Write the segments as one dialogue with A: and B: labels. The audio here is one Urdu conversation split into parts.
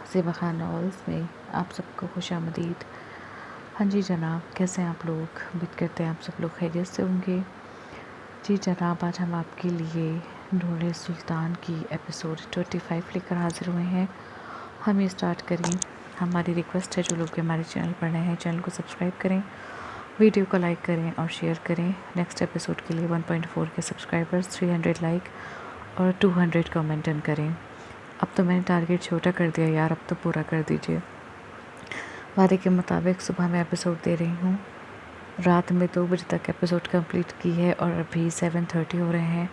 A: زیبا خان ناولز میں آپ سب کو خوش آمدید۔ ہاں جی جناب، کیسے ہیں آپ لوگ؟ امید کرتے ہیں آپ سب لوگ خیریت سے ہوں گے۔ جی جناب، آج ہم آپ کے لیے نور سلطان کی ایپیسوڈ 25 لے کر حاضر ہوئے ہیں۔ ہمیں اسٹارٹ کریں۔ ہماری ریکویسٹ ہے جو لوگ ہمارے چینل پر نئے ہیں چینل کو سبسکرائب کریں، ویڈیو کو لائک کریں اور شیئر کریں۔ نیکسٹ ایپیسوڈ کے لیے 1.4 کے سبسکرائبرز، 300 لائک اور 200 کامنٹ کریں۔ اب تو میں نے ٹارگیٹ چھوٹا کر دیا یار، اب تو پورا کر دیجئے۔ وعدے کے مطابق صبح میں ایپیسوڈ دے رہی ہوں، رات میں 2 بجے تک ایپیسوڈ کمپلیٹ کی ہے اور ابھی 7:30 ہو رہے ہیں۔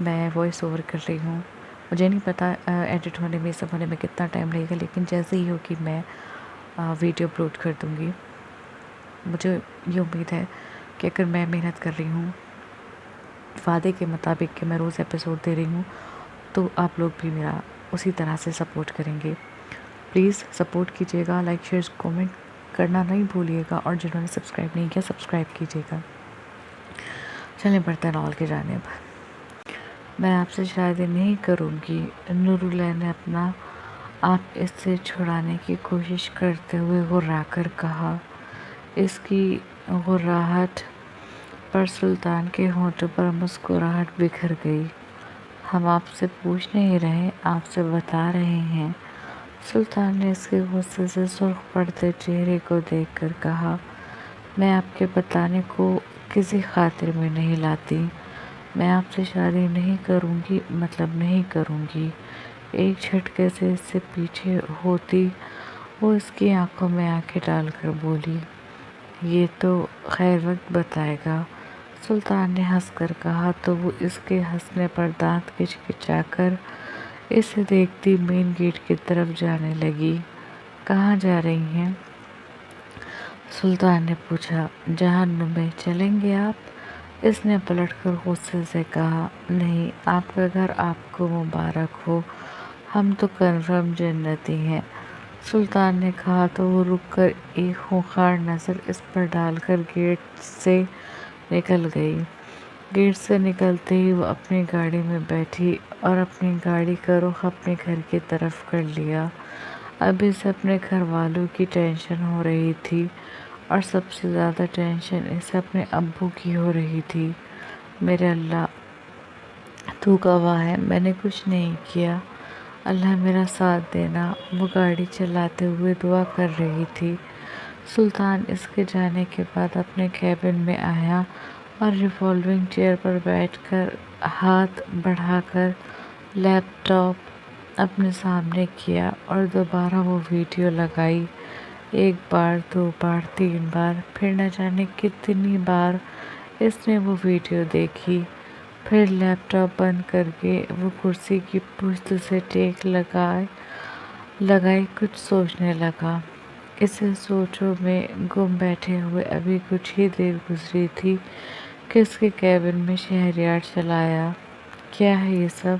A: میں وائس اوور کر رہی ہوں، مجھے نہیں پتا ایڈٹ ہونے میں، سب ہونے میں کتنا ٹائم لگے گا، لیکن جیسے ہی ہوگی میں ویڈیو اپلوڈ کر دوں گی۔ مجھے یہ امید ہے کہ اگر میں محنت کر رہی ہوں وعدے کے مطابق کہ میں روز ایپیسوڈ دے رہی ہوں، تو آپ لوگ بھی میرا اسی طرح سے سپورٹ کریں گے۔ پلیز سپورٹ کیجیے گا، لائک شیئر کومنٹ کرنا نہیں بھولیے گا، اور جنہوں نے سبسکرائب نہیں کیا سبسکرائب کیجیے گا۔ چلیں بڑھتے ہیں ناول کی جانب۔ میں آپ سے شادی نہیں کروں گی، نوراللہ نے اپنا آپ اس سے چھڑانے کی کوشش کرتے ہوئے غرا کر کہا۔ اس کی غراہٹ پر سلطان کے ہونٹوں پر مسکراہٹ بکھر گئی۔ ہم آپ سے پوچھ نہیں رہے، آپ سے بتا رہے ہیں۔ سلطان نے اس کے غصے سے سرخ پڑتے چہرے کو دیکھ کر کہا، میں آپ کے بتانے کو کسی خاطر میں نہیں لاتی۔ میں آپ سے شادی نہیں کروں گی، مطلب نہیں کروں گی۔ ایک جھٹکے سے اس سے پیچھے ہوتی وہ اس کی آنکھوں میں آنکھیں ڈال کر بولی، یہ تو خیر وقت بتائے گا۔ سلطان نے ہنس کر کہا تو وہ اس کے ہنسنے پر دانت کچکچا کر اسے دیکھتی مین گیٹ کی طرف جانے لگی۔ کہاں جا رہی ہیں؟ سلطان نے پوچھا۔ جہنم میں چلیں گے آپ؟ اس نے پلٹ کر غصے سے کہا، نہیں، آپ کا گھر آپ کو مبارک ہو، ہم تو کنفرم جنتی ہیں۔ سلطان نے کہا تو وہ رک کر ایک خونخوار نظر اس پر ڈال کر گیٹ سے نکل گئی۔ گیٹ سے نکلتے ہی وہ اپنی گاڑی میں بیٹھی اور اپنی گاڑی کا رخ اپنے گھر کی طرف کر لیا۔ اب اسے اپنے گھر والوں کی ٹینشن ہو رہی تھی، اور سب سے زیادہ ٹینشن اسے اپنے ابو کی ہو رہی تھی۔ میرے اللہ، تو گواہ ہے، میں نے کچھ نہیں کیا، اللہ میرا ساتھ دینا۔ وہ گاڑی چلاتے ہوئے دعا کر رہی تھی۔ سلطان اس کے جانے کے بعد اپنے کیبن میں آیا اور ریوالونگ چیئر پر بیٹھ کر ہاتھ بڑھا کر لیپ ٹاپ اپنے سامنے کیا اور دوبارہ وہ ویڈیو لگائی۔ 1 بار، 2 بار، 3 بار، پھر نہ جانے کتنی بار اس نے وہ ویڈیو دیکھی۔ پھر لیپ ٹاپ بند کر کے وہ کرسی کی پشت سے ٹیک لگائے کچھ سوچنے لگا۔ اسے سوچوں میں گم بیٹھے ہوئے ابھی کچھ ہی دیر گزری تھی کہ اس کے کیبن میں شہریار چلا آیا۔ کیا ہے یہ سب؟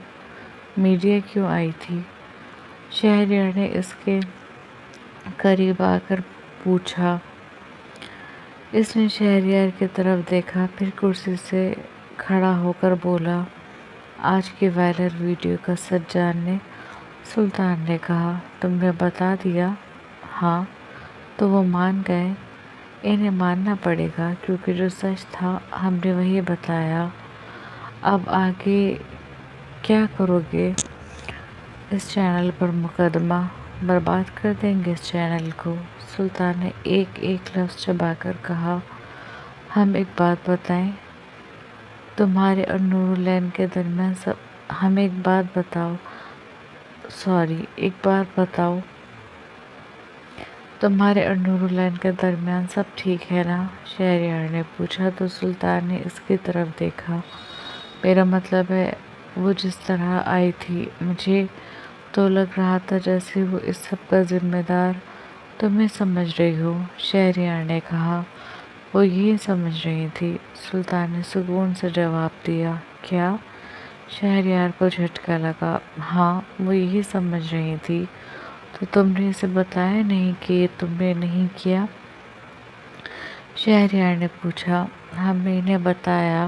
A: میڈیا کیوں آئی تھی؟ شہریار نے اس کے قریب آ کر پوچھا۔ اس نے شہریار کی طرف دیکھا، پھر کرسی سے کھڑا ہو کر بولا، آج کی وائرل ویڈیو کا سچ جاننے؟ سلطان نے کہا، تم نے بتا دیا؟ ہاں۔ تو وہ مان گئے؟ انہیں ماننا پڑے گا، کیونکہ جو سچ تھا ہم نے وہی بتایا۔ اب آگے کیا کرو گے؟ اس چینل پر مقدمہ برباد کر دیں گے اس چینل کو؟ سلطان نے ایک ایک لفظ چبا کر کہا، ہم ایک بات بتائیں، تمہارے اور نوراللہ کے درمیان ہمیں ایک بات بتاؤ، تمہارے اور نوراللہ کے درمیان سب ٹھیک ہے نا؟ شہریار نے پوچھا تو سلطان نے اس کی طرف دیکھا۔ میرا مطلب ہے، وہ جس طرح آئی تھی مجھے تو لگ رہا تھا جیسے وہ اس سب کا ذمہ دار تمہیں سمجھ رہی ہو۔ شہریار نے کہا، وہ یہی سمجھ رہی تھی۔ سلطان نے سکون سے جواب دیا۔ کیا؟ شہریار کو جھٹکا لگا۔ ہاں، وہ یہی سمجھ رہی تھی۔ تو تم نے اسے بتایا نہیں کہ یہ تم نے نہیں کیا؟ شہریار نے پوچھا۔ ہم نے انہیں بتایا،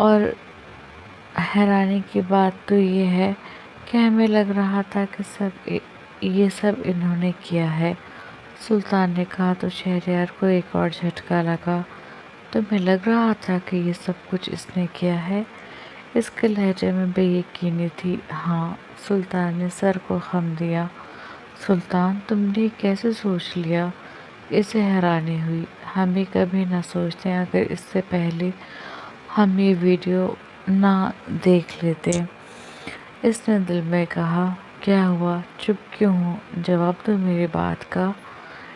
A: اور حیرانی کی بات تو یہ ہے کہ ہمیں لگ رہا تھا کہ سب یہ سب انہوں نے کیا ہے؟ سلطان نے کہا تو شہریار کو ایک اور جھٹکا لگا۔ تمہیں لگ رہا تھا کہ یہ سب کچھ اس نے کیا ہے؟ اس کے لہجے میں بے یقینی تھی۔ ہاں، سلطان نے سر کو خم دیا۔ سلطان، تم نے کیسے سوچ لیا؟ اسے حیرانی ہوئی۔ ہم یہ کبھی نہ سوچتے اگر اس سے پہلے ہم یہ ویڈیو نہ دیکھ لیتے۔ اس نے دل میں کہا۔ کیا ہوا؟ چپ کیوں ہو؟ جواب دو میری بات کا۔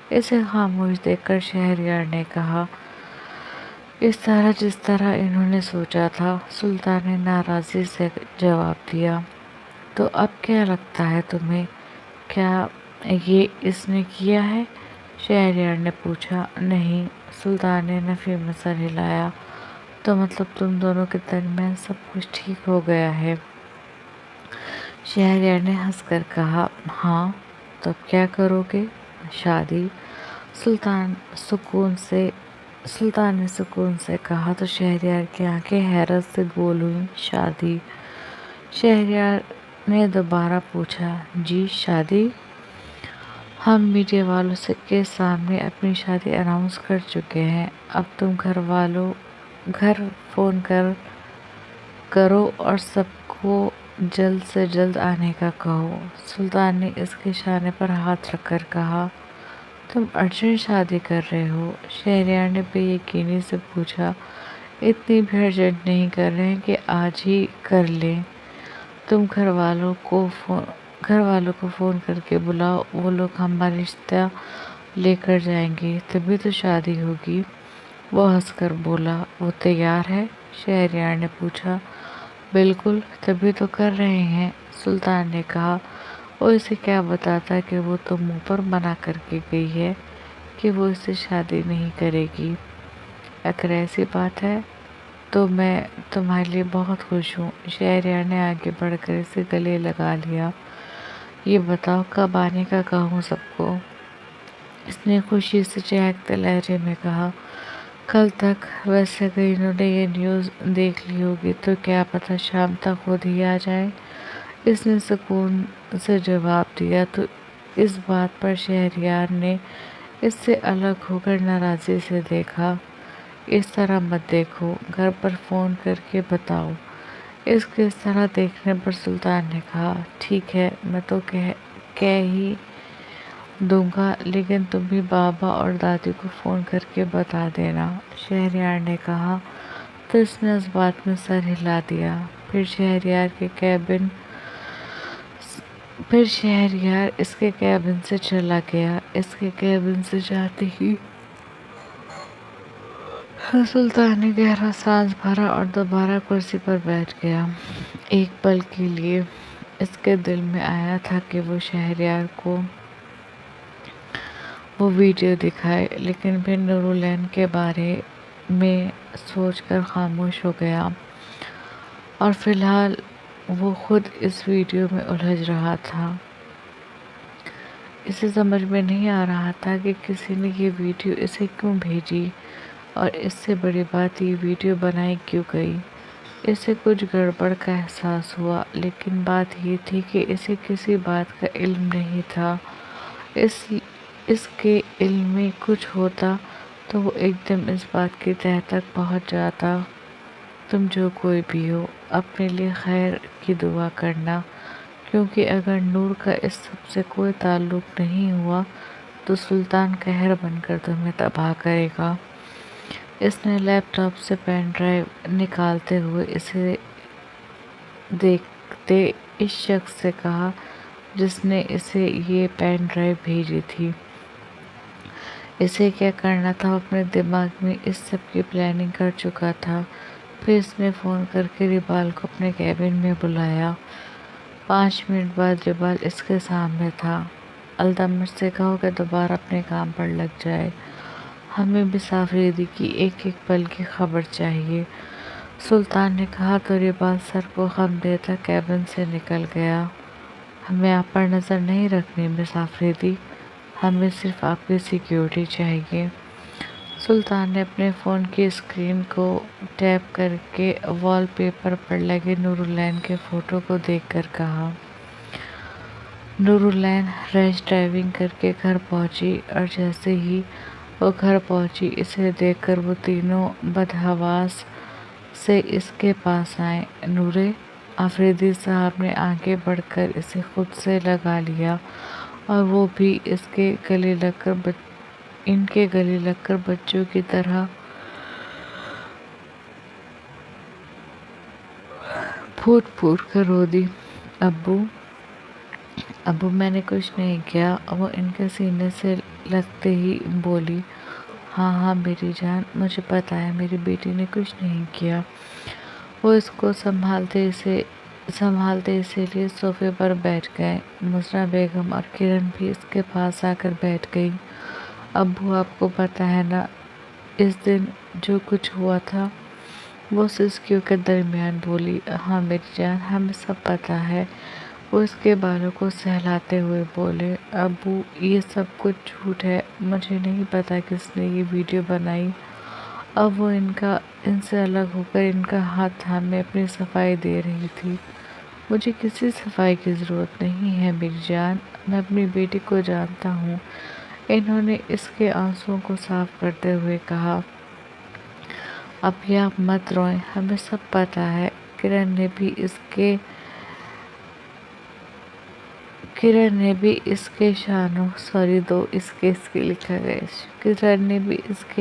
A: اسے خاموش دیکھ کر شہریار نے کہا، اس طرح جس طرح انہوں نے سوچا تھا۔ سلطان نے ناراضی سے جواب دیا۔ تو اب کیا لگتا ہے تمہیں؟ کیا یہ اس نے کیا ہے؟ شہریار نے پوچھا۔ نہیں، سلطان نے نفی میں سر ہلایا۔ تو مطلب تم دونوں کے درمیان سب کچھ ٹھیک ہو گیا ہے؟ شہریار نے ہنس کر کہا۔ ہاں، تو اب کیا کرو گے؟ شادی؟ سلطان نے سکون سے کہا تو شہریار کی آنکھیں حیرت سے گول ہوئیں۔ شادی؟ شہریار نے دوبارہ پوچھا۔ جی، شادی؟ ہم میڈیا والوں کے سامنے اپنی شادی اناؤنس کر چکے ہیں۔ اب تم گھر فون کرو اور سب کو جلد سے جلد آنے کا کہو۔ سلطان نے اس کے شانے پر ہاتھ رکھ کر کہا۔ تم ارجنٹ شادی کر رہے ہو؟ شہریار نے بے یقینی سے پوچھا۔ اتنی بھی ارجنٹ نہیں کر رہے کہ آج ہی کر لیں۔ تم گھر والوں کو فون کر کے بلاؤ، وہ لوگ ہمارا رشتہ لے کر جائیں گے، تبھی تو شادی ہوگی۔ وہ ہنس کر بولا۔ وہ تیار ہے؟ شہریار نے پوچھا۔ بالکل، تبھی تو کر رہے ہیں، سلطان نے کہا۔ اور اسے کیا بتاتا کہ وہ تو منہ پر منع کر کے گئی ہے کہ وہ اس سے شادی نہیں کرے گی۔ اگر ایسی بات ہے تو میں تمہارے لیے بہت خوش ہوں۔ شہریار نے آگے بڑھ کر اسے گلے لگا لیا۔ یہ بتاؤ کب آنے کا کہوں سب کو؟ اس نے خوشی سے چہکتے لہجے میں کہا۔ کل تک۔ ویسے اگر انہوں نے یہ نیوز دیکھ لی ہوگی تو کیا پتہ شام تک خود ہی آ جائیں۔ اس نے سکون سے جواب دیا تو اس بات پر شہریار نے اس سے الگ ہو کر ناراضی سے دیکھا۔ اس طرح مت دیکھو، گھر پر فون کر کے بتاؤ۔ اس کے اس طرح دیکھنے پر سلطان نے کہا۔ ٹھیک ہے، میں تو کہہ ہی دوں گا، لیکن تم بھی بابا اور دادی کو فون کر کے بتا دینا، شہریار نے کہا تو اس نے اس بات میں سر ہلا دیا۔ پھر شہریار اس کے کیبن سے چلا گیا۔ اس کے کیبن سے جاتے ہی سلطان نے گہرا سانس بھرا اور دوبارہ کرسی پر بیٹھ گیا۔ ایک پل کے لیے اس کے دل میں آیا تھا کہ وہ شہریار کو وہ ویڈیو دکھائے، لیکن پھر نورالعین کے بارے میں سوچ کر خاموش ہو گیا۔ اور فی الحال وہ خود اس ویڈیو میں الجھ رہا تھا۔ اسے سمجھ میں نہیں آ رہا تھا کہ کسی نے یہ ویڈیو اسے کیوں بھیجی، اور اس سے بڑی بات یہ ویڈیو بنائی کیوں گئی۔ اسے کچھ گڑبڑ کا احساس ہوا، لیکن بات یہ تھی کہ اسے کسی بات کا علم نہیں تھا۔ اس کے علم میں کچھ ہوتا تو وہ ایک دم اس بات کی تہہ تک پہنچ جاتا۔ تم جو کوئی بھی ہو، اپنے لیے خیر کی دعا کرنا، کیونکہ اگر نور کا اس سب سے کوئی تعلق نہیں ہوا تو سلطان قہر بن کر تمہیں تباہ کرے گا۔ اس نے لیپ ٹاپ سے پین ڈرائیو نکالتے ہوئے اسے دیکھتے اس شخص سے کہا جس نے اسے یہ پین ڈرائیو بھیجی تھی۔ اسے کیا کرنا تھا، وہ اپنے دماغ میں اس سب کی پلاننگ کر چکا تھا۔ پھر اس نے فون کر کے ریبال کو اپنے کیبن میں بلایا۔ 5 منٹ بعد ریبال اس کے سامنے تھا۔ التمش سے کہو کہ دوبارہ اپنے کام پر لگ جائے، ہمیں بھی مسافری کی ایک ایک پل کی خبر چاہیے، سلطان نے کہا تو ریبال سر کو خم دیتا کیبن سے نکل گیا۔ ہمیں آپ پر نظر نہیں رکھنی مسافری، ہمیں صرف آپ کی سیکیورٹی چاہیے۔ سلطان نے اپنے فون کی اسکرین کو ٹیپ کر کے وال پیپر پر لگے نورالعین کے فوٹو کو دیکھ کر کہا۔ نورالعین ریش ڈرائیونگ کر کے گھر پہنچی، اور جیسے ہی وہ گھر پہنچی اسے دیکھ کر وہ تینوں بدحواس سے اس کے پاس آئے۔ نورے، آفریدی صاحب نے آگے بڑھ کر اسے خود سے لگا لیا، اور وہ بھی ان کے گلے لگ کر بچوں کی طرح پھوٹ پھوٹ کر رو دی۔ ابو میں نے کچھ نہیں کیا، وہ ان کے سینے سے لگتے ہی بولی۔ ہاں ہاں میری جان، مجھے پتا ہے میری بیٹی نے کچھ نہیں کیا۔ وہ اس کو سنبھالتے اسی لیے صوفے پر بیٹھ گئے۔ مزرا بیگم اور کرن بھی اس کے پاس آ کر بیٹھ گئی۔ ابو، آپ کو پتا ہے نا اس دن جو کچھ ہوا تھا؟ وہ سسکیوں کے درمیان بولی۔ ہاں میری جان، ہمیں سب پتا ہے، وہ اس کے بالوں کو سہلاتے ہوئے بولے۔ ابو، یہ سب کچھ جھوٹ ہے، مجھے نہیں پتا کس نے یہ ویڈیو بنائی۔ اب وہ ان سے الگ ہو کر ان کا ہاتھ تھامے اپنی صفائی دے رہی تھی۔ مجھے کسی صفائی کی ضرورت نہیں ہے میری جان، میں اپنی بیٹی کو جانتا ہوں، انہوں نے اس کے آنسوؤں کو صاف کرتے ہوئے کہا۔ اب آپ مت روئیں، ہمیں سب پتا ہے۔ کرن نے بھی اس کے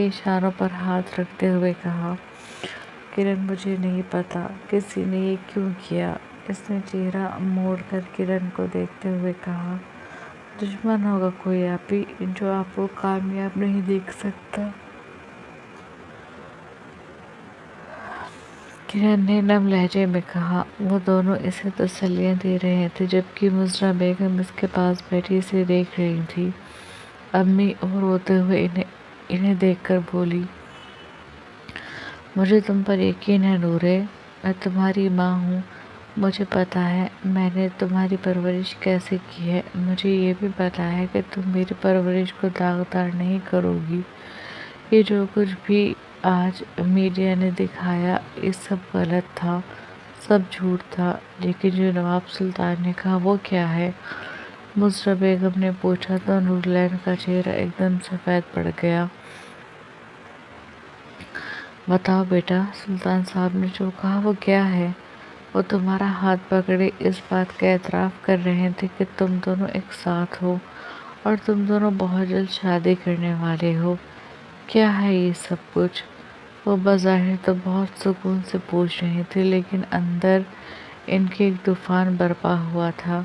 A: اشاروں پر ہاتھ رکھتے ہوئے کہا۔ کرن، مجھے نہیں پتا کسی نے یہ کیوں کیا، اس نے چہرہ موڑ کر کرن کو دیکھتے ہوئے کہا۔ دشمن ہوگا کوئی آپی، جو آپ کو کامیاب نہیں دیکھ سکتا۔ کرن نے نم لہجے میں کہا۔ وہ دونوں اسے تسلیاں دے رہے تھے، جبکہ مزرا بیگم اس کے پاس بیٹھی اسے دیکھ رہی تھی۔ امی وہ روتے ہوئے انہیں دیکھ کر بولی۔ مجھے تم پر یقین ہے نورے، میں تمہاری ماں ہوں، مجھے پتا ہے میں نے تمہاری پرورش کیسے کی ہے، مجھے یہ بھی پتا ہے کہ تم میری پرورش کو داغدار نہیں کرو گی۔ یہ جو کچھ بھی آج میڈیا نے دکھایا یہ سب غلط تھا، سب جھوٹ تھا، لیکن جو نواب سلطان نے کہا وہ کیا ہے؟ مزرا بیگم نے پوچھا تو نورالعین کا چہرہ ایک دم سفید پڑ گیا۔ بتاؤ بیٹا، سلطان صاحب نے جو کہا وہ کیا ہے؟ وہ تمہارا ہاتھ پکڑے اس بات کا اعتراف کر رہے تھے کہ تم دونوں ایک ساتھ ہو اور تم دونوں بہت جلد شادی کرنے والے ہو۔ کیا ہے یہ سب کچھ؟ وہ بظاہر تو بہت سکون سے پوچھ رہے تھے، لیکن اندر ان کے ایک طوفان برپا ہوا تھا۔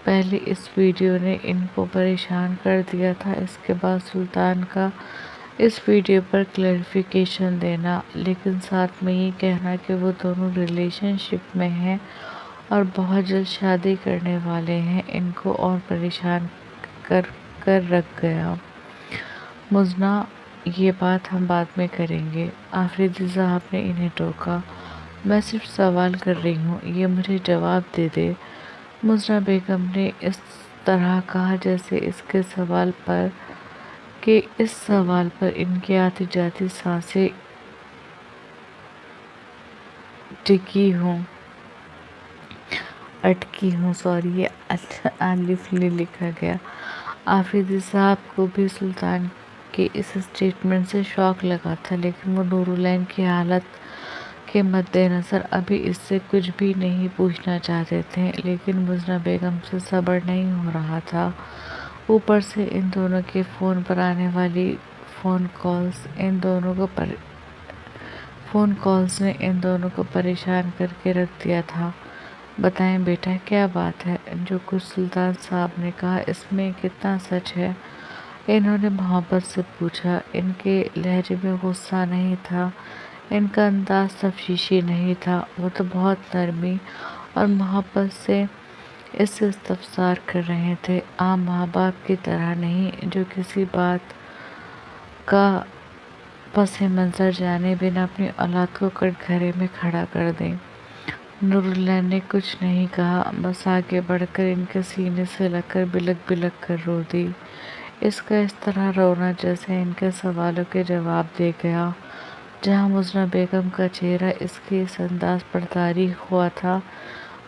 A: پہلے اس ویڈیو نے ان کو پریشان کر دیا تھا، اس کے بعد سلطان کا اس ویڈیو پر کلیریفیکیشن دینا، لیکن ساتھ میں یہ کہنا کہ وہ دونوں ریلیشن شپ میں ہیں اور بہت جلد شادی کرنے والے ہیں، ان کو اور پریشان کر رکھ گیا۔ مزنا، یہ بات ہم بعد میں کریں گے، آفریدی صاحب نے انہیں ٹوکا۔ میں صرف سوال کر رہی ہوں، یہ مجھے جواب دے دے۔ مزرا بیگم نے اس طرح کہا جیسے اس سوال پر ان کی آتی جاتی سانسیں اٹکی ہوں۔ یہ الف نہیں لکھا گیا۔ آفریدی صاحب کو بھی سلطان کے اس اسٹیٹمنٹ سے شاک لگا تھا، لیکن وہ نورالعین کی حالت کے مد نظر ابھی اس سے کچھ بھی نہیں پوچھنا چاہتے تھے، لیکن مزرا بیگم سے صبر نہیں ہو رہا تھا۔ اوپر سے ان دونوں کے فون پر آنے والی فون کالز نے ان دونوں کو پریشان کر کے رکھ دیا تھا۔ بتائیں بیٹا، کیا بات ہے؟ جو کچھ سلطان صاحب نے کہا اس میں کتنا سچ ہے؟ انہوں نے محبت سے پوچھا۔ ان کے لہجے میں غصہ نہیں تھا، ان کا انداز تفتیشی نہیں تھا، وہ تو بہت نرمی اور محبت سے اس سے استفسار کر رہے تھے، عام ماں باپ کی طرح نہیں جو کسی بات کا پس منظر جانے بنا اپنی اولاد کو کٹگھرے میں کھڑا کر دیں۔ نورالعین نے کچھ نہیں کہا، بس آگے بڑھ کر ان کے سینے سے لگ کر بلک بلک کر رو دی۔ اس کا اس طرح رونا جیسے ان کے سوالوں کے جواب دے گیا۔ جہاں مزرا بیگم کا چہرہ اس کے اس انداز پر تاریک ہوا تھا،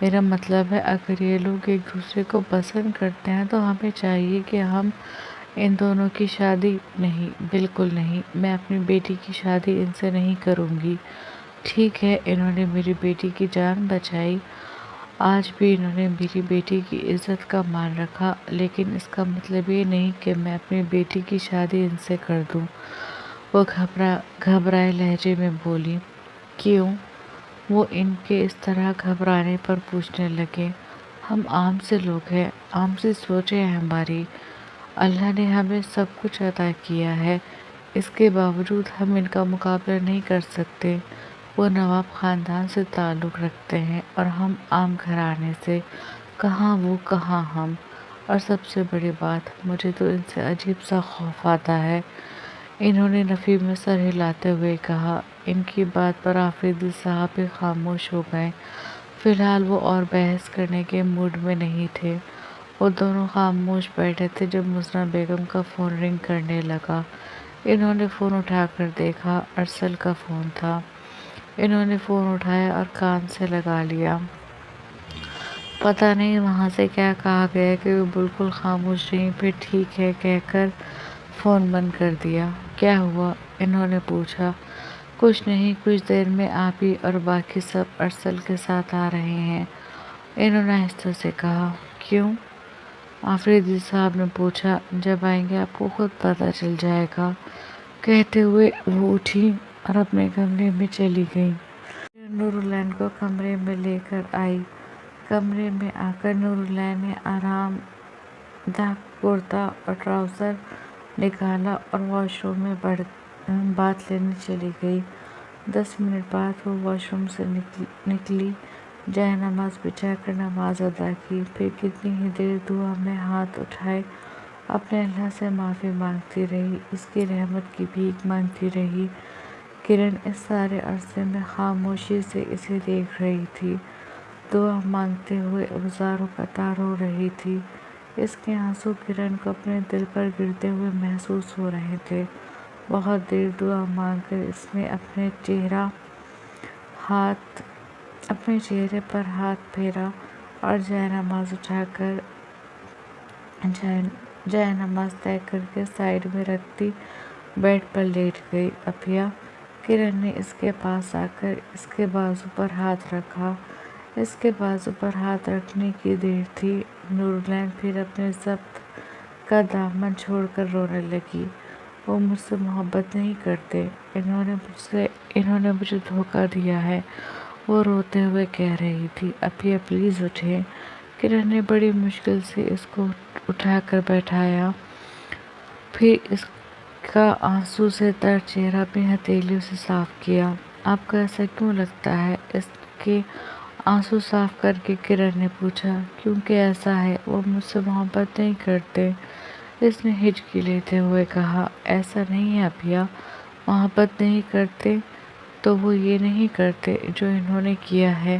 A: میرا مطلب ہے اگر یہ لوگ ایک دوسرے کو پسند کرتے ہیں تو ہمیں چاہیے کہ ہم ان دونوں کی شادی نہیں، بالکل نہیں، میں اپنی بیٹی کی شادی ان سے نہیں کروں گی۔ ٹھیک ہے، انہوں نے میری بیٹی کی جان بچائی، آج بھی انہوں نے میری بیٹی کی عزت کا مان رکھا، لیکن اس کا مطلب یہ نہیں کہ میں اپنی بیٹی کی شادی ان سے کر دوں۔ وہ گھبرائے لہجے میں بولی۔ کیوں؟ وہ ان کے اس طرح گھبرانے پر پوچھنے لگے۔ ہم عام سے لوگ ہیں، عام سی سوچیں ہیں ہماری، اللہ نے ہمیں سب کچھ عطا کیا ہے، اس کے باوجود ہم ان کا مقابلہ نہیں کر سکتے۔ وہ نواب خاندان سے تعلق رکھتے ہیں اور ہم عام گھرانے سے، کہاں وہ کہاں ہم، اور سب سے بڑی بات، مجھے تو ان سے عجیب سا خوف آتا ہے۔ انہوں نے نفی میں سر ہلاتے ہوئے کہا۔ ان کی بات پر آفریدی صاحب بھی خاموش ہو گئے۔ فی الحال وہ اور بحث کرنے کے موڈ میں نہیں تھے۔ وہ دونوں خاموش بیٹھے تھے جب مزنہ بیگم کا فون رنگ کرنے لگا۔ انہوں نے فون اٹھا کر دیکھا، ارسل کا فون تھا۔ انہوں نے فون اٹھایا اور کان سے لگا لیا۔ پتہ نہیں وہاں سے کیا کہا گیا کہ وہ بالکل خاموش رہیں، پھر ٹھیک ہے کہہ کر فون بند کر دیا۔ کیا ہوا؟ انہوں نے پوچھا۔ کچھ نہیں، کچھ دیر میں آپ ہی اور باقی سب ارسل کے ساتھ آ رہے ہیں، انہوں نے آہستہ سے کہا۔ کیوں؟ آفریدی صاحب نے پوچھا۔ جب آئیں گے آپ کو خود پتہ چل جائے گا، کہتے ہوئے وہ اٹھی اور اپنے کمرے میں چلی گئیں۔ نوراللہ کو کمرے میں لے کر آئی۔ کمرے میں آ کر نوراللہ نے آرام دہ کرتا اور ٹراؤزر نکالا اور واش روم میں باتھ لینے چلی گئی۔ 10 منٹ بعد وہ واش روم سے نکلی، جائے نماز بچھا کر نماز ادا کی، پھر کتنی ہی دیر دعا میں ہاتھ اٹھائے اپنے اللہ سے معافی مانگتی رہی، اس کی رحمت کی بھیک مانگتی رہی۔ کرن اس سارے عرصے میں خاموشی سے اسے دیکھ رہی تھی، دعا مانگتے ہوئے اوزاروں قطار رو رہی تھی۔ اس کے آنسو کرن کو اپنے دل پر گرتے ہوئے محسوس ہو رہے تھے۔ بہت دیر دعا مانگ کر اس نے اپنے چہرے پر ہاتھ پھیرا اور جائے نماز اٹھا کر جائے نماز طے کر کے سائیڈ میں رکھتی بیڈ پر لیٹ گئی۔ ابھیا؟ کرن نے اس کے پاس آ کر اس کے بازو پر ہاتھ رکھا۔ اس کے بازو پر ہاتھ رکھنے کی دیر تھی، نوراللہ پھر اپنے ضبط کا دامن چھوڑ کر رونے لگی۔ وہ مجھ سے محبت نہیں کرتے، انہوں نے مجھے دھوکہ دیا ہے، وہ روتے ہوئے کہہ رہی تھی۔ ابھیا پلیز اٹھیں۔ کرن نے بڑی مشکل سے اس کو اٹھا کر بیٹھایا، پھر اس کا آنسو سے تر چہرہ اپنی ہتھیلیوں سے صاف کیا۔ آپ کو ایسا کیوں لگتا ہے؟ اس کے آنسو صاف کر کے کرن نے پوچھا۔ کیونکہ ایسا ہے، وہ مجھ سے محبت نہیں کرتے، اس نے ہچکی لیتے ہوئے کہا۔ ایسا نہیں ہے ابھیا، محبت نہیں کرتے تو وہ یہ نہیں کرتے جو انہوں نے کیا ہے۔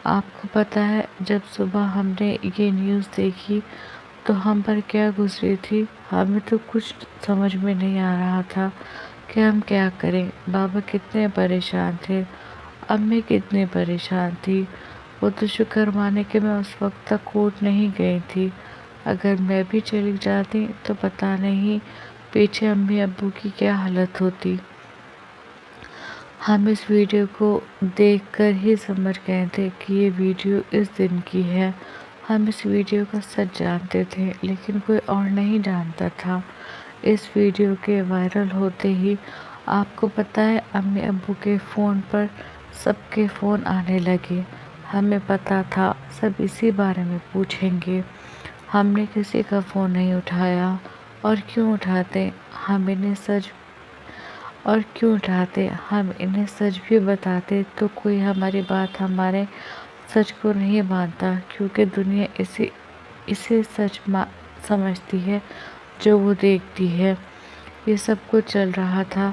A: آپ کو پتہ ہے جب صبح ہم نے یہ نیوز دیکھی تو ہم پر کیا گزری تھی؟ ہمیں تو کچھ سمجھ میں نہیں آ رہا تھا کہ ہم کیا کریں۔ بابا کتنے پریشان تھے، امی کتنی پریشان تھی، وہ تو شکر مانے کہ میں اس وقت تک کورٹ نہیں گئی تھی، اگر میں بھی چلی جاتی تو پتہ نہیں پیچھے امی ابو کی کیا حالت ہوتی۔ ہم اس ویڈیو کو دیکھ کر ہی سمجھ گئے تھے کہ یہ ویڈیو اس دن کی ہے۔ ہم اس ویڈیو کا سچ جانتے تھے لیکن کوئی اور نہیں جانتا تھا۔ اس ویڈیو کے وائرل ہوتے ہی آپ کو پتہ ہے امی ابو کے فون پر سب کے فون آنے لگے۔ ہمیں پتہ تھا سب اسی بارے میں پوچھیں گے، ہم نے کسی کا فون نہیں اٹھایا۔ اور کیوں اٹھاتے؟ ہم انہیں سچ بھی بتاتے تو کوئی ہماری بات، ہمارے سچ کو نہیں مانتا، کیونکہ دنیا اسے سچ سمجھتی ہے جو وہ دیکھتی ہے۔ یہ سب کچھ چل رہا تھا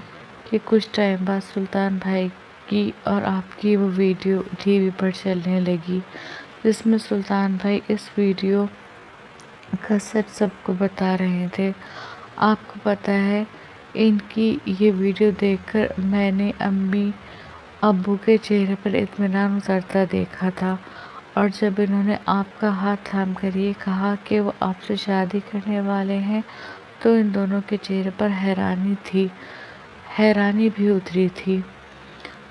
A: کہ کچھ ٹائم بعد سلطان بھائی کی اور آپ کی وہ ویڈیو ٹی وی پر چلنے لگی جس میں سلطان بھائی اس ویڈیو کا سچ سب کو بتا رہے تھے۔ آپ کو پتہ ہے ان کی یہ ویڈیو دیکھ کر میں نے امی ابو کے چہرے پر اطمینان اترتا دیکھا تھا اور جب انہوں نے آپ کا ہاتھ تھام کر یہ کہا کہ وہ آپ سے شادی کرنے والے ہیں تو ان دونوں کے چہرے پر حیرانی بھی اتری تھی۔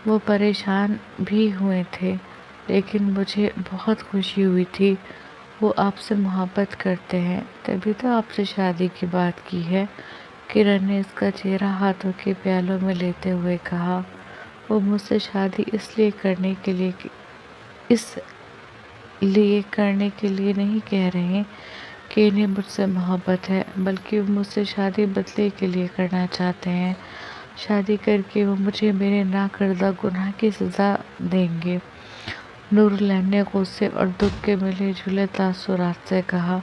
A: وہ پریشان بھی ہوئے تھے، لیکن مجھے بہت خوشی ہوئی تھی۔ وہ آپ سے محبت کرتے ہیں، تبھی تو آپ سے شادی کی بات کی ہے۔ کرن نے اس کا چہرہ ہاتھوں کے پیالوں میں لیتے ہوئے کہا، وہ مجھ سے شادی اس لیے کرنے کے لیے نہیں کہہ رہے کہ انہیں مجھ سے محبت ہے، بلکہ وہ مجھ سے شادی بدلے کے لیے کرنا چاہتے ہیں۔ شادی کر کے وہ مجھے میرے ناکردہ گناہ کی سزا دیں گے۔ نورالعین نے غصے اور دکھ کے ملے جلے تاثرات سے کہا،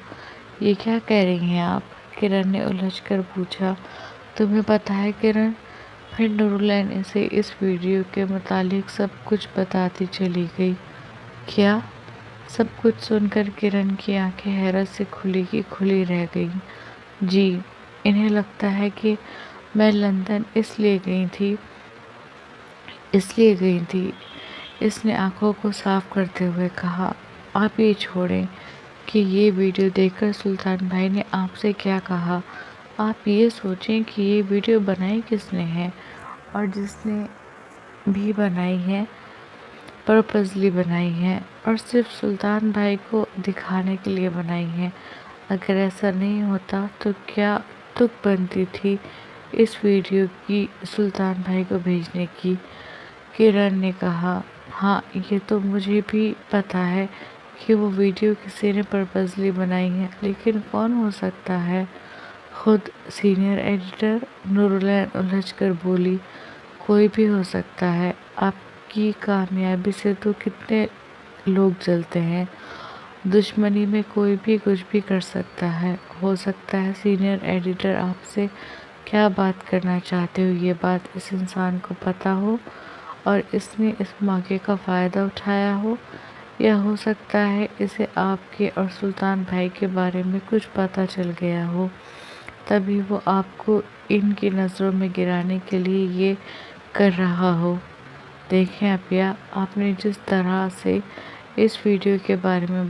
A: یہ کیا کہہ رہی ہیں آپ؟ کرن نے الجھ کر پوچھا۔ تمہیں پتہ ہے کرن؟ پھر نورالعین اسے اس ویڈیو کے متعلق سب کچھ بتاتی چلی گئی۔ کیا؟ سب کچھ سن کر کرن کی آنکھیں حیرت سے کھلی کی کھلی رہ گئیں۔ جی، انہیں لگتا ہے کہ میں لندن اس لیے گئی تھی۔ اس نے آنکھوں کو صاف کرتے ہوئے کہا، آپ یہ چھوڑیں کہ یہ ویڈیو دیکھ کر سلطان بھائی نے آپ سے کیا کہا۔ آپ یہ سوچیں کہ یہ ویڈیو بنائی کس نے ہے، اور جس نے بھی بنائی ہے پرپزلی بنائی ہے، اور صرف سلطان بھائی کو دکھانے کے لیے بنائی ہے۔ اگر ایسا نہیں ہوتا تو کیا تک بنتی تھی اس ویڈیو کی سلطان بھائی کو بھیجنے کی؟ کرن نے کہا، ہاں یہ تو مجھے بھی پتہ ہے کہ وہ ویڈیو کسی نے پرپزلی بنائی ہے، لیکن کون ہو سکتا ہے؟ خود سینئر ایڈیٹر؟ نورالعین الجھ کر بولی، کوئی بھی ہو سکتا ہے۔ آپ کی کامیابی سے تو کتنے لوگ جلتے ہیں۔ دشمنی میں کوئی بھی کچھ بھی کر سکتا ہے۔ ہو سکتا ہے سینئر ایڈیٹر آپ سے کیا بات کرنا چاہتے ہو یہ بات اس انسان کو پتہ ہو اور اس نے اس موقع کا فائدہ اٹھایا ہو، یا ہو سکتا ہے اسے آپ کے اور سلطان بھائی کے بارے میں کچھ پتہ چل گیا ہو، تبھی وہ آپ کو ان کی نظروں میں گرانے کے لیے یہ کر رہا ہو۔ دیکھیں عافیہ، آپ نے جس طرح سے اس ویڈیو کے بارے میں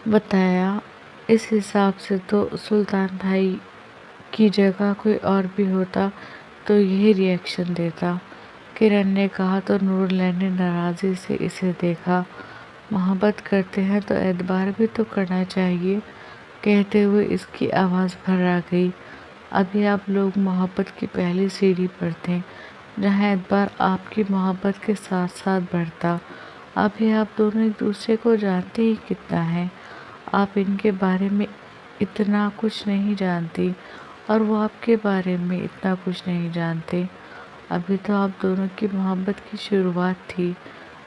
A: بتایا اس حساب سے تو سلطان بھائی کی جگہ کوئی اور بھی ہوتا تو یہی ری ایکشن دیتا۔ کرن نے کہا تو نورالعین نے ناراضی سے اسے دیکھا۔ محبت کرتے ہیں تو اعتبار بھی تو کرنا چاہیے، کہتے ہوئے اس کی آواز بھرا گئی۔ ابھی آپ لوگ محبت کی پہلی سیڑھی پر تھے، جہاں اعتبار آپ کی محبت کے ساتھ ساتھ بڑھتا۔ ابھی آپ دونوں ایک دوسرے کو جانتے ہی کتنا ہیں۔ آپ ان کے بارے میں اتنا کچھ نہیں جانتی اور وہ آپ کے بارے میں اتنا کچھ نہیں جانتے۔ ابھی تو آپ دونوں کی محبت کی شروعات تھی،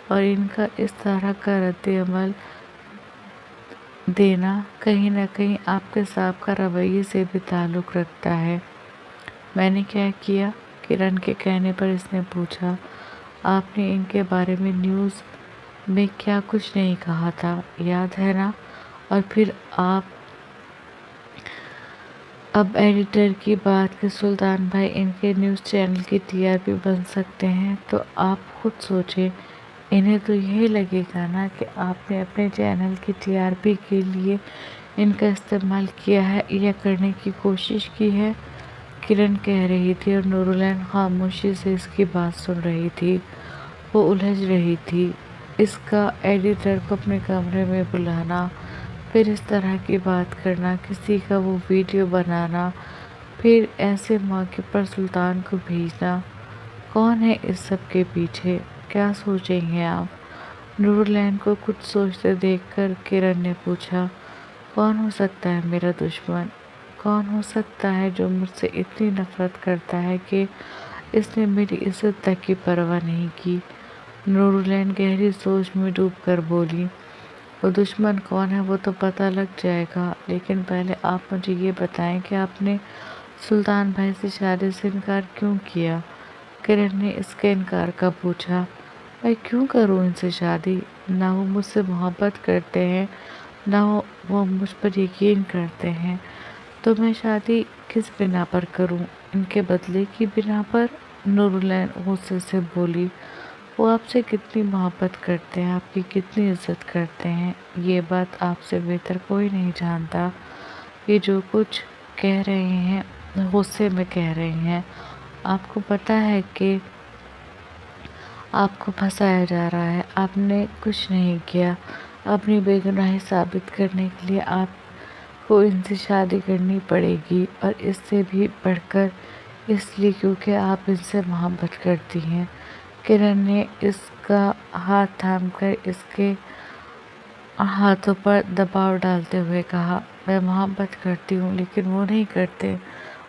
A: اور ان کا اس طرح کا رد عمل دینا کہیں نہ کہیں آپ کے سابقہ رویے سے بھی تعلق رکھتا ہے۔ میں نے کیا کیا؟ کرن کے کہنے پر اس نے پوچھا۔ آپ نے ان کے بارے میں نیوز میں کیا کچھ نہیں کہا تھا، یاد ہے نا؟ اور پھر آپ اب ایڈیٹر کی بات کہ سلطان بھائی ان کے نیوز چینل کی ٹی آر پی بن سکتے ہیں، تو آپ خود سوچیں، انہیں تو یہی لگے گا نا کہ آپ نے اپنے چینل کی ٹی آر پی کے لیے ان کا استعمال کیا ہے یا کرنے کی کوشش کی ہے۔ کرن کہہ رہی تھی اور نورالعین خاموشی سے اس کی بات سن رہی تھی۔ وہ الجھ رہی تھی۔ اس کا ایڈیٹر کو اپنے کمرے میں بلانا، پھر اس طرح کی بات کرنا، کسی کا وہ ویڈیو بنانا، پھر ایسے موقع پر سلطان کو بھیجنا۔ کون ہے اس سب کے پیچھے؟ کیا سوچیں گے آپ؟ نورالعین کو کچھ سوچتے دیکھ کر کرن نے پوچھا، کون ہو سکتا ہے میرا دشمن؟ کون ہو سکتا ہے جو مجھ سے اتنی نفرت کرتا ہے کہ اس نے میری عزت تک کی پرواہ نہیں کی؟ نورالعین گہری سوچ میں ڈوب کر بولی، وہ دشمن کون ہے وہ تو پتہ لگ جائے گا، لیکن پہلے آپ مجھے یہ بتائیں کہ آپ نے سلطان بھائی سے شادی سے انکار کیوں کیا؟ کرن نے اس کا انکار کا پوچھا۔ میں کیوں کروں ان سے شادی؟ نہ وہ مجھ سے محبت کرتے ہیں، نہ وہ مجھ پر یقین کرتے ہیں، تو میں شادی کس بنا پر کروں؟ ان کے بدلے کی بنا پر؟ نورالعین غصے سے بولی، وہ آپ سے کتنی محبت کرتے ہیں، آپ کی کتنی عزت کرتے ہیں، یہ بات آپ سے بہتر کوئی نہیں جانتا۔ یہ جو کچھ کہہ رہے ہیں غصے میں کہہ رہے ہیں۔ آپ کو پتہ ہے کہ آپ کو پھنسایا جا رہا ہے، آپ نے کچھ نہیں کیا۔ اپنی بے گناہی ثابت کرنے کے لیے آپ کو ان سے شادی کرنی پڑے گی، اور اس سے بھی بڑھ کر اس لیے کیونکہ آپ ان سے محبت کرتی ہیں۔ کرن نے اس کا ہاتھ تھام کر اس کے ہاتھوں پر دباؤ ڈالتے ہوئے کہا، میں محبت کرتی ہوں لیکن وہ نہیں کرتے۔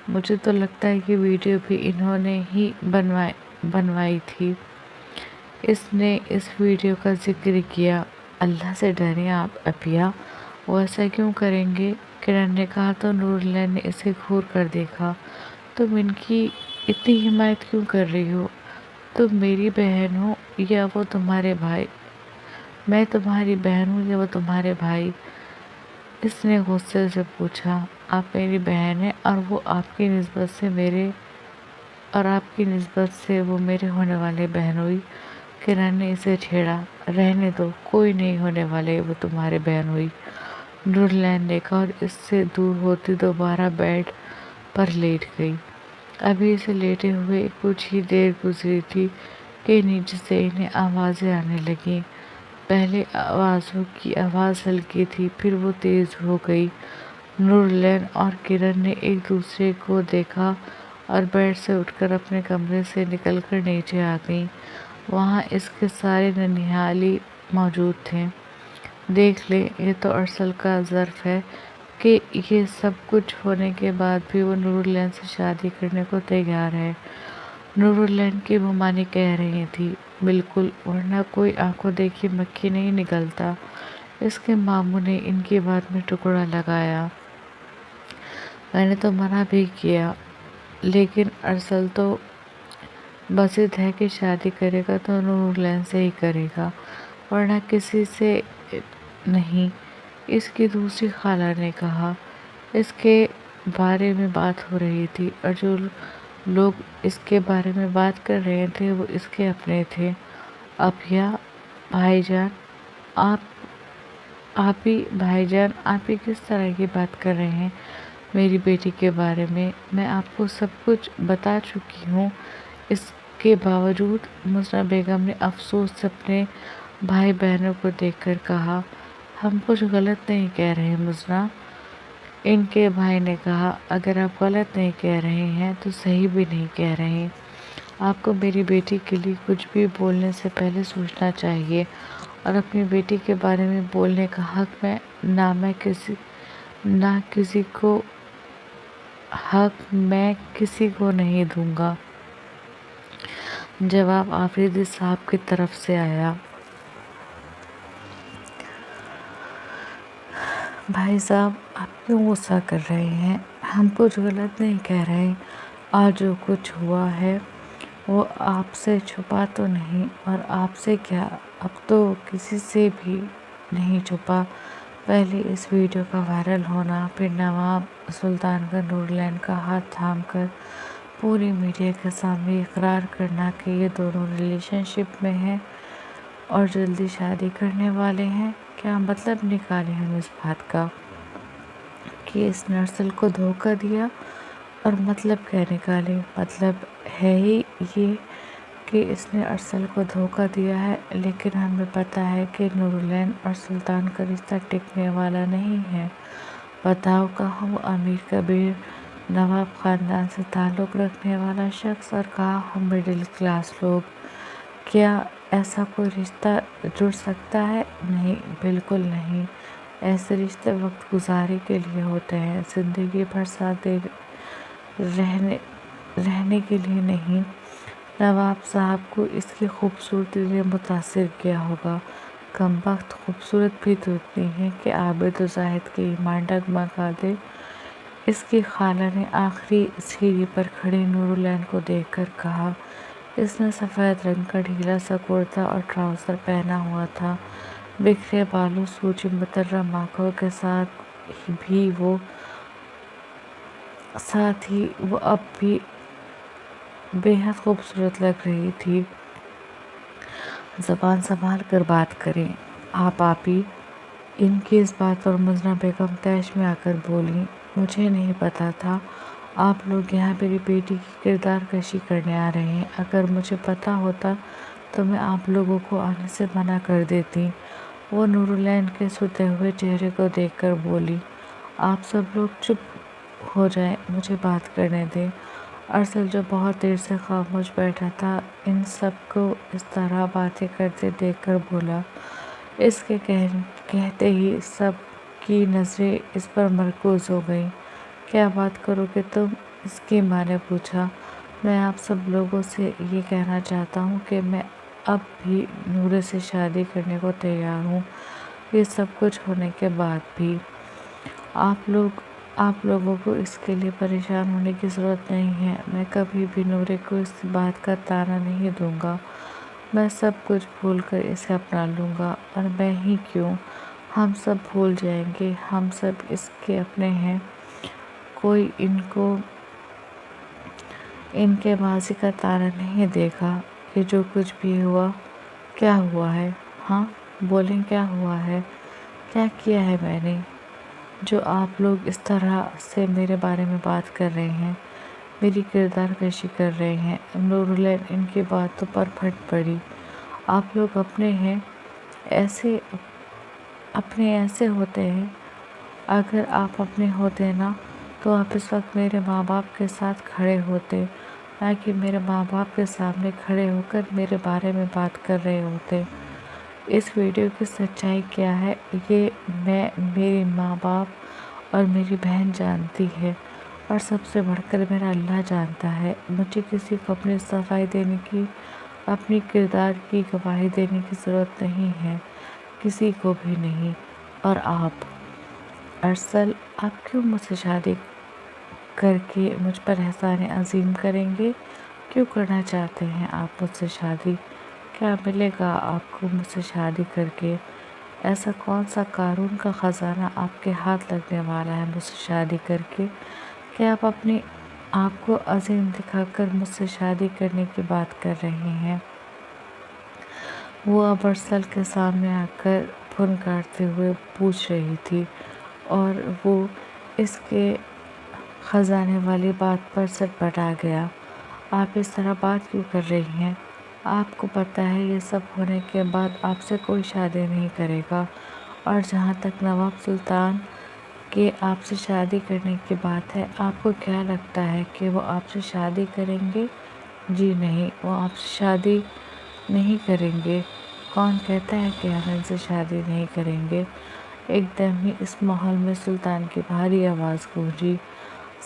A: مجھے تو لگتا ہے کہ ویڈیو بھی انہوں نے ہی بنوائی تھی۔ اس نے اس ویڈیو کا ذکر کیا۔ اللہ سے ڈریں آپ عفیہ، وہ ایسا کیوں کریں گے؟ کرن نے کہا تو نوراللہ نے اسے گھور کر دیکھا۔ تم ان کی اتنی حمایت کیوں کر رہی ہو؟ تم میری بہن ہو یا وہ تمہارے بھائی؟ میں تمہاری بہن ہوں یا وہ تمہارے بھائی؟ اس نے غصے سے پوچھا۔ آپ میری بہن ہیں اور آپ کی نسبت سے وہ میرے ہونے والے بہن ہوئی۔ کرن نے اسے چھیڑا۔ رہنے دو، کوئی نہیں ہونے والے، وہ تمہارے بہن ہوئی، نوراللہ نے کہا، اور اس سے دور ہوتی دوبارہ بیڈ پر لیٹ گئی۔ ابھی اسے لیٹے ہوئے کچھ ہی دیر گزری تھی کہ نیچے سے انہیں آوازیں آنے لگیں۔ پہلے آوازوں کی آواز ہلکی تھی، پھر وہ تیز ہو گئی۔ نوراللہ اور کرن نے ایک دوسرے کو دیکھا اور بیڈ سے اٹھ کر اپنے کمرے سے نکل کر نیچے آ گئیں۔ وہاں اس کے سارے ننھیالی موجود تھے۔ دیکھ لیں، یہ تو ارسل کا ظرف ہے کہ یہ سب کچھ ہونے کے بعد بھی وہ نوراللہ سے شادی کرنے کو تیار ہے۔ نوراللہ کی ممانی کہہ رہی تھی، بالکل، ورنہ کوئی آنکھوں دیکھی مکھی نہیں نگلتا۔ اس کے ماموں نے ان کی بات میں ٹکڑا لگایا۔ میں نے تو منع بھی کیا، لیکن ارسل تو بضد ہے کہ شادی کرے گا تو نوراللہ سے ہی کرے گا، ورنہ کسی سے نہیں۔ اس کی دوسری خالہ نے کہا۔ اس کے بارے میں بات ہو رہی تھی اور جو لوگ اس کے بارے میں بات کر رہے تھے وہ اس کے اپنے تھے۔ عفیہ بھائی جان، آپ ہی کس طرح کی بات کر رہے ہیں میری بیٹی کے بارے میں؟ میں آپ کو سب کچھ بتا چکی ہوں۔ اس کے باوجود مزنہ بیگم نے افسوس سے اپنے بھائی بہنوں کو دیکھ کر کہا، ہم کچھ غلط نہیں کہہ رہے مزنہ۔ ان کے بھائی نے کہا، اگر آپ غلط نہیں کہہ رہے ہیں تو صحیح بھی نہیں کہہ رہے۔ آپ کو میری بیٹی کے لیے کچھ بھی بولنے سے پہلے سوچنا چاہیے، اور اپنی بیٹی کے بارے میں بولنے کا حق میں کسی کو نہیں دوں گا۔ جواب آفریدی صاحب کی طرف سے آیا۔ بھائی صاحب، آپ کیوں غصہ کر رہے ہیں؟ ہم کچھ غلط نہیں کہہ رہے، آج جو کچھ ہوا ہے وہ آپ سے چھپا تو نہیں، اور آپ سے کیا، اب تو کسی سے بھی نہیں چھپا۔ پہلے اس ویڈیو کا وائرل ہونا، پھر نواب سلطان کا نوراللہ کا ہاتھ تھام کر پوری میڈیا کے سامنے اقرار کرنا کہ یہ دونوں ریلیشن شپ میں ہیں اور جلدی شادی کرنے والے ہیں۔ کیا مطلب نکالیں ہم اس بات کا کہ اس نے ارسل کو دھوکہ دیا؟ اور مطلب کیا نکالیں؟ مطلب ہے ہی یہ کہ اس نے ارسل کو دھوکہ دیا ہے، لیکن ہمیں پتہ ہے کہ نوراللہ اور سلطان کا رشتہ ٹکنے والا نہیں ہے۔ بتاؤ، کہاں وہ امیر کبیر نواب خاندان سے تعلق رکھنے والا شخص اور کہاں ہم مڈل کلاس لوگ؟ کیا ایسا کوئی رشتہ جڑ سکتا ہے؟ نہیں، بالکل نہیں۔ ایسے رشتے وقت گزاری کے لیے ہوتے ہیں، زندگی بھر ساتھ رہنے کے لیے نہیں۔ نواب صاحب کو اس کی خوبصورتی نے متاثر کیا ہوگا۔ کمبخت، خوبصورت بھی تو اتنی ہے کہ عابد و زاہد کے ایمان ڈگمگا دے۔ اس کی خالہ نے آخری سیڑھی پر کھڑے نوراللہ کو دیکھ کر کہا۔ اس نے سفید رنگ کا ڈھیلا سا کرتا اور ٹراؤزر پہنا ہوا تھا۔ بکھرے بالوں، سوجی مترم آنکھوں کے ساتھ ہی وہ اب بھی بے حد خوبصورت لگ رہی تھی۔ زبان سنبھال کر بات کریں۔ آپ ہی ان کی اس بات پر مزنہ بیگم طیش میں آ کر بولیں، مجھے نہیں پتا تھا آپ لوگ یہاں میری بیٹی کی کردار کشی کرنے آ رہے ہیں۔ اگر مجھے پتا ہوتا تو میں آپ لوگوں کو آنے سے منع کر دیتی۔ وہ نور العین کے سوتے ہوئے چہرے کو دیکھ کر بولی، آپ سب لوگ چپ ہو جائیں، مجھے بات کرنے دیں۔ ارسل جو بہت دیر سے خاموش بیٹھا تھا ان سب کو اس طرح باتیں کرتے دیکھ کر بولا۔ اس کے کہتے ہی سب کی نظریں اس پر مرکوز ہو گئیں۔ کیا بات کرو گے تم؟ اس کی ماں نے پوچھا۔ میں آپ سب لوگوں سے یہ کہنا چاہتا ہوں کہ میں اب بھی نورے سے شادی کرنے کو تیار ہوں، یہ سب کچھ ہونے کے بعد بھی۔ آپ لوگوں کو اس کے لیے پریشان ہونے کی ضرورت نہیں ہے۔ میں کبھی بھی نورے کو اس بات کا طعنہ نہیں دوں گا۔ میں سب کچھ بھول کر اسے اپنا لوں گا، اور میں ہی کیوں، ہم سب بھول جائیں گے۔ ہم سب اس کے اپنے ہیں، کوئی ان کے ماضی کا طعنہ نہیں دے گا۔ یہ جو کچھ بھی ہوا، کیا ہوا ہے؟ ہاں بولیں، کیا ہوا ہے؟ کیا کیا ہے میں نے جو آپ لوگ اس طرح سے میرے بارے میں بات کر رہے ہیں، میری کردار کشی کر رہے ہیں؟ نور العین ان کی باتوں پر پھٹ پڑی۔ آپ لوگ اپنے ایسے ہوتے ہیں، اگر آپ اپنے ہوتے نا تو آپ اس وقت میرے ماں باپ کے ساتھ کھڑے ہوتے، نہ کہ میرے ماں باپ کے سامنے کھڑے ہو کر میرے بارے میں بات کر رہے ہوتے۔ اس ویڈیو کی سچائی کیا ہے یہ میری ماں باپ اور میری بہن جانتی ہے، اور سب سے بڑھ کر میرا اللہ جانتا ہے۔ مجھے کسی کو اپنی صفائی دینے کی، اپنی کردار کی گواہی دینے کی ضرورت نہیں ہے، کسی کو بھی نہیں۔ اور آپ ارسل، آپ کیوں مجھ سے شادی کر کے مجھ پر احسان عظیم کریں گے؟ کیوں کرنا چاہتے ہیں آپ مجھ سے شادی؟ کیا ملے گا آپ کو مجھ سے شادی کر کے؟ ایسا کون سا قارون کا خزانہ آپ کے ہاتھ لگنے والا ہے مجھ سے شادی کر کے کہ آپ اپنے آپ کو عظیم دکھا کر مجھ سے شادی کرنے کی بات کر رہے ہیں؟ وہ اب ارسل کے سامنے آ کر پھنکارتے ہوئے پوچھ رہی تھی، اور وہ اس کے خزانے والی بات پر چٹپٹا گیا۔ آپ اس طرح بات کیوں کر رہی ہیں؟ آپ کو پتہ ہے یہ سب ہونے کے بعد آپ سے کوئی شادی نہیں کرے گا، اور جہاں تک نواب سلطان کے آپ سے شادی کرنے کی بات ہے، آپ کو کیا لگتا ہے کہ وہ آپ سے شادی کریں گے؟ جی نہیں، وہ آپ سے شادی نہیں کریں گے۔ کون کہتا ہے کہ ہم ان سے شادی نہیں کریں گے؟ ایک دم ہی اس ماحول میں سلطان کی بھاری آواز گونجی۔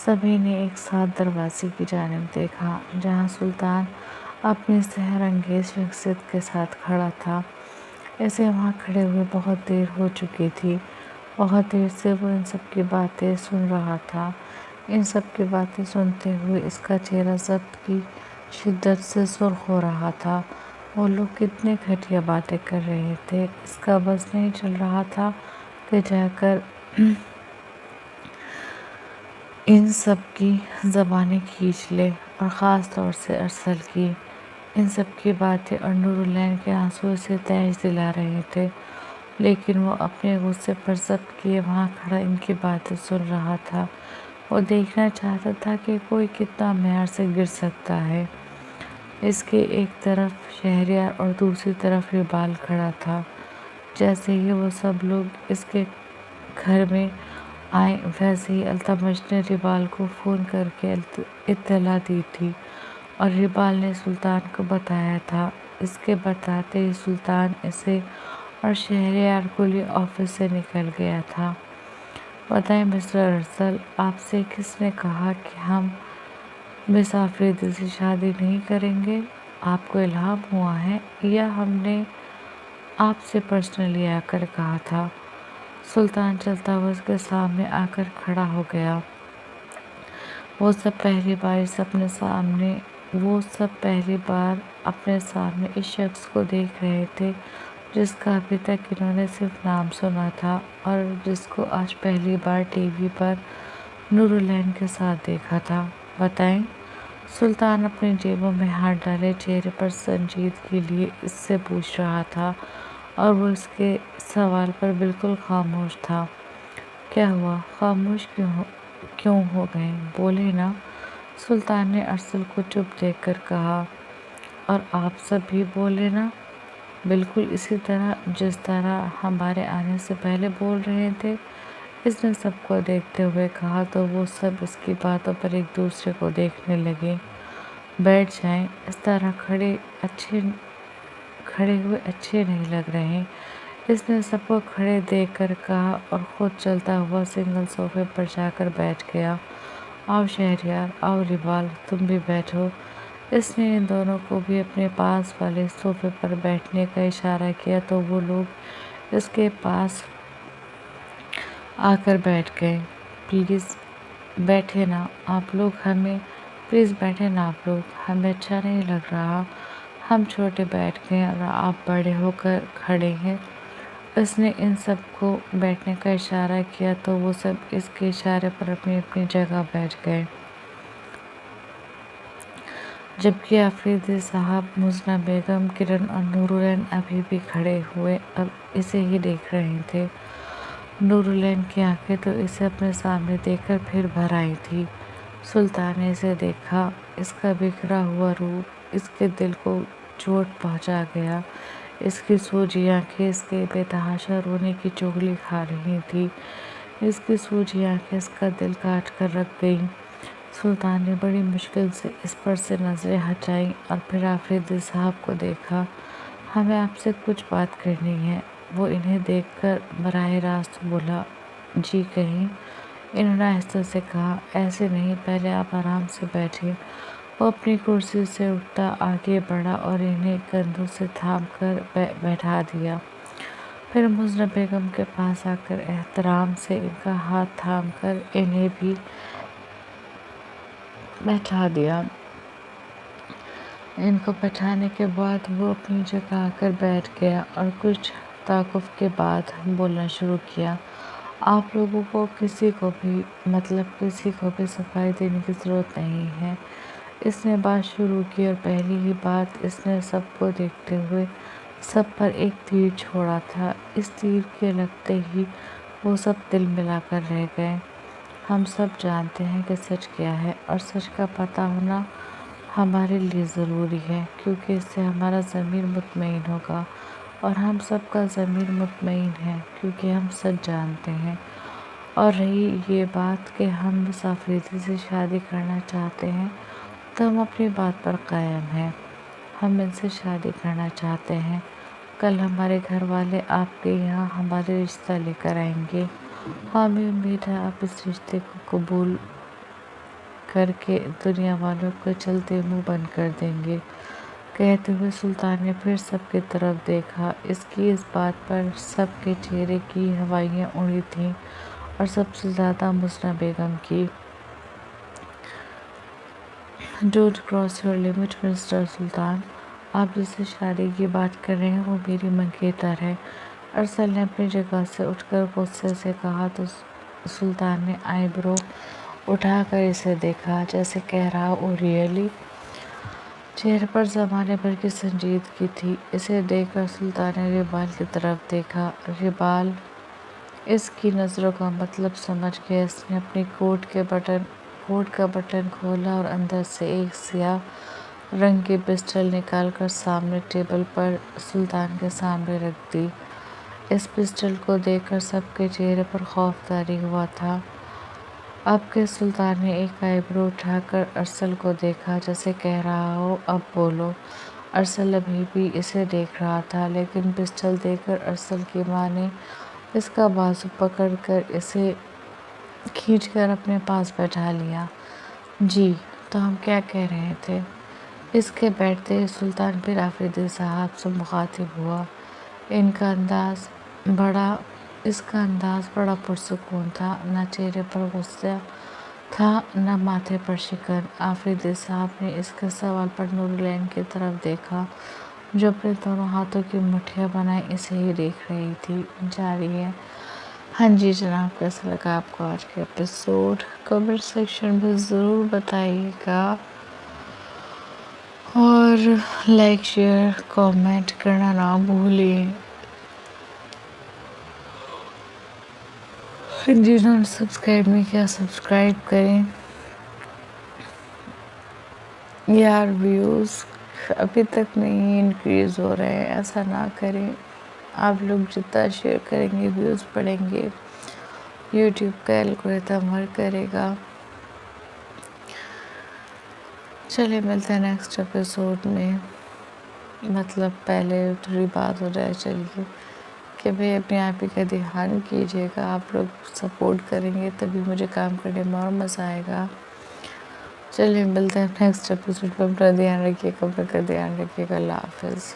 A: سبھی نے ایک ساتھ دروازے کی جانب دیکھا، جہاں سلطان اپنی سحر انگیز شخصیت کے ساتھ کھڑا تھا۔ اسے وہاں کھڑے ہوئے بہت دیر ہو چکی تھی۔ بہت دیر سے وہ ان سب کی باتیں سن رہا تھا۔ ان سب کی باتیں سنتے ہوئے اس کا چہرہ ضبط کی شدت سے سرخ ہو رہا تھا۔ وہ لوگ کتنے گھٹیا باتیں کر رہے تھے، اس کا بس نہیں چل رہا تھا کہ جا کر ان سب کی زبانیں کھینچ لے، اور خاص طور سے ارسل کی۔ ان سب کی باتیں اور نور العین کے آنسو اسے تیش دلا رہے تھے، لیکن وہ اپنے غصے پر ضبط کیے وہاں کھڑا ان کی باتیں سن رہا تھا۔ وہ دیکھنا چاہتا تھا کہ کوئی کتنا مہار سے گر سکتا ہے۔ اس کے ایک طرف شہریار اور دوسری طرف ربال کھڑا تھا۔ جیسے ہی وہ سب لوگ اس کے گھر میں آئے، ویسے ہی التمش نے ربال کو فون کر کے اطلاع دی تھی، اور ربال نے سلطان کو بتایا تھا۔ اس کے بتاتے ہی سلطان اسے اور شہریار کو لیے آفس سے نکل گیا تھا۔ بتائیں مسٹر ارسل، آپ سے کس نے کہا کہ ہم مس آفریدی سے شادی نہیں کریں گے؟ آپ کو الہام ہوا ہے یا ہم نے آپ سے پرسنلی آ کر کہا تھا؟ سلطان چلتا ہوا اس کے سامنے آ کر کھڑا ہو گیا۔ وہ سب پہلی بار اپنے سامنے اس شخص کو دیکھ رہے تھے جس کا ابھی تک انہوں نے صرف نام سنا تھا، اور جس کو آج پہلی بار ٹی وی پر نور العین کے ساتھ دیکھا تھا۔ بتائیں، سلطان اپنی جیبوں میں ہاتھ ڈالے چہرے پر سنجیدگی لیے اس سے پوچھ رہا تھا اور وہ اس کے سوال پر بالکل خاموش تھا۔ کیا ہوا؟ خاموش کیوں ہو گئے؟ بولے نا۔ سلطان نے ارسل کو چپ دیکھ کر کہا۔ اور آپ سب بھی بولے نا، بالکل اسی طرح جس طرح ہمارے آنے سے پہلے بول رہے تھے۔ اس نے سب کو دیکھتے ہوئے کہا تو وہ سب اس کی باتوں پر ایک دوسرے کو دیکھنے لگے۔ بیٹھ جائیں، اس طرح کھڑے ہوئے اچھے نہیں لگ رہے۔ اس نے سب کو کھڑے دیکھ کر کہا اور خود چلتا ہوا سنگل صوفے پر جا کر بیٹھ گیا۔ آؤ شہریار، آؤ ربال، تم بھی بیٹھو۔ اس نے ان دونوں کو بھی اپنے پاس والے صوفے پر بیٹھنے کا اشارہ کیا تو وہ لوگ اس کے پاس آ کر بیٹھ گئے۔ پلیز بیٹھے نا آپ لوگ، ہمیں اچھا نہیں لگ رہا۔ ہم چھوٹے بیٹھ گئے اور آپ بڑے ہو کر کھڑے ہیں۔ اس نے ان سب کو بیٹھنے کا اشارہ کیا تو وہ سب اس کے اشارے پر اپنی اپنی جگہ بیٹھ گئے، جبکہ آفریدی صاحب، مزنہ بیگم، کرن اور نورالعین ابھی بھی کھڑے ہوئے اب اسے ہی دیکھ رہے تھے۔ نورالعین کی آنکھیں تو اسے اپنے سامنے دیکھ کر پھر بھر آئی تھیں۔ سلطان نے اسے دیکھا، اس کا بکھرا ہوا روپ اس کے دل کو چوٹ پہنچا گیا۔ اس کی سوجی آنکھیں اس کے بے تحاشا رونے کی چغلی کھا رہی تھیں۔ اس کی سوجی آنکھیں اس کا دل کاٹ کر رکھ گئیں۔ سلطان نے بڑی مشکل سے اس پر سے نظریں ہٹائیں اور پھر آفریدی صاحب کو دیکھا۔ ہمیں آپ سے کچھ بات کرنی ہے، وہ انہیں دیکھ کر براہ راست بولا۔ جی کہیں، انہوں نے آہستہ سے کہا۔ ایسے نہیں، پہلے آپ آرام سے بیٹھیں۔ وہ اپنی کرسی سے اٹھتا آگے بڑھا اور انہیں کندھوں سے تھام کر بیٹھا دیا۔ پھر مزنہ بیگم کے پاس آ کر احترام سے ان کا ہاتھ تھام کر انہیں بھی بیٹھا دیا۔ ان کو بیٹھانے کے بعد وہ اپنی جگہ آ کر بیٹھ گیا اور کچھ توقف کے بعد بولنا شروع کیا۔ آپ لوگوں کو کسی کو بھی صفائی دینے کی ضرورت نہیں ہے۔ اس نے بات شروع کی اور پہلی ہی بات اس نے سب کو دیکھتے ہوئے سب پر ایک تیر چھوڑا تھا۔ اس تیر کے لگتے ہی وہ سب دل ملا کر رہ گئے۔ ہم سب جانتے ہیں کہ سچ کیا ہے اور سچ کا پتہ ہونا ہمارے لیے ضروری ہے، کیونکہ اس سے ہمارا ضمیر مطمئن ہوگا اور ہم سب کا ضمیر مطمئن ہے کیونکہ ہم سچ جانتے ہیں۔ اور رہی یہ بات کہ ہم اس آفریدی سے شادی کرنا چاہتے ہیں تو ہم اپنی بات پر قائم ہیں۔ ہم ان سے شادی کرنا چاہتے ہیں۔ کل ہمارے گھر والے آپ کے یہاں ہمارے رشتہ لے کر آئیں گے۔ ہمیں امید ہے آپ اس رشتے کو قبول کر کے دنیا والوں کو چلتے منہ بند کر دیں گے۔ کہتے ہوئے سلطان نے پھر سب کی طرف دیکھا۔ اس کی اس بات پر سب کے چہرے کی ہوائیاں اڑی تھیں اور سب سے زیادہ مزنہ بیگم کی۔ Don't cross your limit Mr Sultan, آپ جس سے شادی کی بات کر رہے ہیں وہ میری منگیتر ہے۔ ارسل نے اپنی جگہ سے اٹھ کر غصے سے کہا تو سلطان نے آئی برو اٹھا کر اسے دیکھا، جیسے کہہ رہا او ریئلی۔ چہرے پر زمانے بھر کی سنجیدگی تھی۔ اسے دیکھ کر سلطان نے ربال کی طرف دیکھا۔ ربال اس کی نظروں کا مطلب سمجھ گیا۔ اس نے اپنی کوٹ کا بٹن کھولا اور اندر سے ایک سیاہ رنگ کی پسٹل نکال کر سامنے ٹیبل پر سلطان کے سامنے رکھ دی۔ اس پسٹل کو دیکھ کر سب کے چہرے پر خوف طاری ہوا تھا۔ اب کہ سلطان نے ایک آئی برو اٹھا کر ارسل کو دیکھا، جیسے کہہ رہا ہو اب بولو۔ ارسل ابھی بھی اسے دیکھ رہا تھا، لیکن پسٹل دیکھ کر ارسل کی ماں نے اس کا بازو پکڑ کر اسے کھینچ کر اپنے پاس بیٹھا لیا۔ جی تو ہم کیا کہہ رہے تھے؟ اس کے بیٹھتے ہی سلطان پھر آفریدی صاحب سے مخاطب ہوا۔ اس کا انداز بڑا پرسکون تھا، نہ چہرے پر غصہ تھا نہ ماتھے پر شکن۔ آفریدی صاحب نے اس کے سوال پر نورالعین کی طرف دیکھا، جو اپنے دونوں ہاتھوں کی مٹھیاں بنائے اسے ہی دیکھ رہی تھی۔ جاری ہے۔ ہاں جی جناب، کیسا لگا آپ کو آج کا ایپیسوڈ؟ کمنٹ سیکشن میں ضرور بتائیے گا۔ اور لائک شیئر کامنٹ کرنا نہ بھولیں. جنہوں نے سبسکرائب نہیں کیا سبسکرائب کریں. یار ویوز ابھی تک نہیں انکریز ہو رہے ہیں، ایسا نہ کریں. آپ لوگ جتنا شیئر کریں گے ویوز بڑھیں گے، یوٹیوب کا الگورتھم ورک کرے گا. چلے ملتے ہیں نیکسٹ ایپیسوڈ میں. مطلب پہلے تھوڑی بات ہو جائے چلیے کہ بھئی اپنے آپ ہی کا دھیان کیجیے گا. آپ لوگ سپورٹ کریں گے تبھی مجھے کام کرنے میں اور مزہ آئے گا. چلیے ملتے ہیں نیکسٹ ایپیسوڈ میں. اپنا دھیان رکھیے گا، اپنا کا دھیان رکھیے گا. اللہ حافظ.